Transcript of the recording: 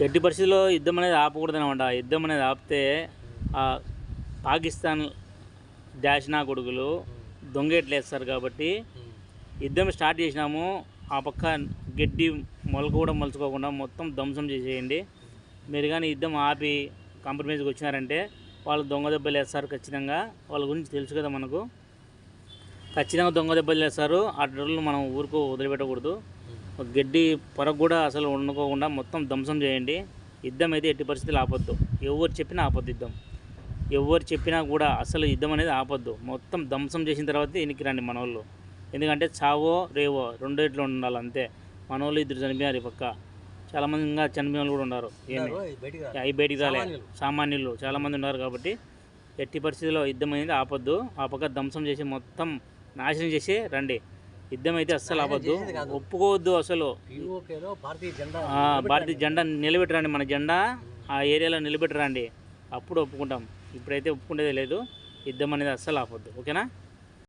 ఎట్టి పరిస్థితుల్లో యుద్ధం అనేది ఆపకూడదనమాట. యుద్ధం అనేది ఆపితే పాకిస్తాన్ డాషినా కొడుకులు దొంగేట్లేస్తారు కాబట్టి యుద్ధం స్టార్ట్ చేసినాము. ఆ పక్క గడ్డి మొలక కూడా మలుచుకోకుండా మొత్తం ధ్వంసం చేసేయండి. మీరు కానీ యుద్ధం ఆపి కాంప్రమైజ్కి వచ్చినారంటే వాళ్ళు దొంగ దెబ్బలు వేస్తారు ఖచ్చితంగా. వాళ్ళ గురించి తెలుసు కదా మనకు. ఖచ్చితంగా దొంగ దెబ్బలు వేస్తారు. ఆ డ్రల్ను మనం ఊరుకు వదిలిపెట్టకూడదు. గడ్డి పొరకు కూడా అసలు వండుకోకుండా మొత్తం ధ్వంసం చేయండి. యుద్ధం అయితే ఎట్టి పరిస్థితులు ఆపొద్దు. ఎవరు చెప్పినా ఆపొద్దు యుద్ధం. ఎవరు చెప్పినా కూడా అసలు యుద్ధం అనేది ఆపొద్దు. మొత్తం ధ్వంసం చేసిన తర్వాత వెనక్కి రండి మన వాళ్ళు. ఎందుకంటే చావో రేవో రెండేట్లో ఉండాలి అంతే. మన వాళ్ళు 2 చనిపోయారు. ఈ పక్క చాలామంది ఇంకా చనిపోయిన వాళ్ళు కూడా ఉన్నారు. అవి బయటికి రాలే సామాన్యులు చాలామంది ఉన్నారు. కాబట్టి ఎట్టి పరిస్థితుల్లో యుద్ధం అనేది ఆపొద్దు. ఆ పక్క ధ్వంసం చేసి మొత్తం నాశనం చేసి రండి. యుద్ధం అయితే అస్సలు ఆపొద్దు, ఒప్పుకోవద్దు. అసలు భారతీయ జెండా నిలబెట్టరండి. మన జెండా ఆ ఏరియాలో నిలబెట్టరండి. అప్పుడు ఒప్పుకుంటాం. ఇప్పుడైతే ఒప్పుకునేది లేదు. యుద్ధం అనేది అస్సలు ఆపొద్దు. ఓకేనా?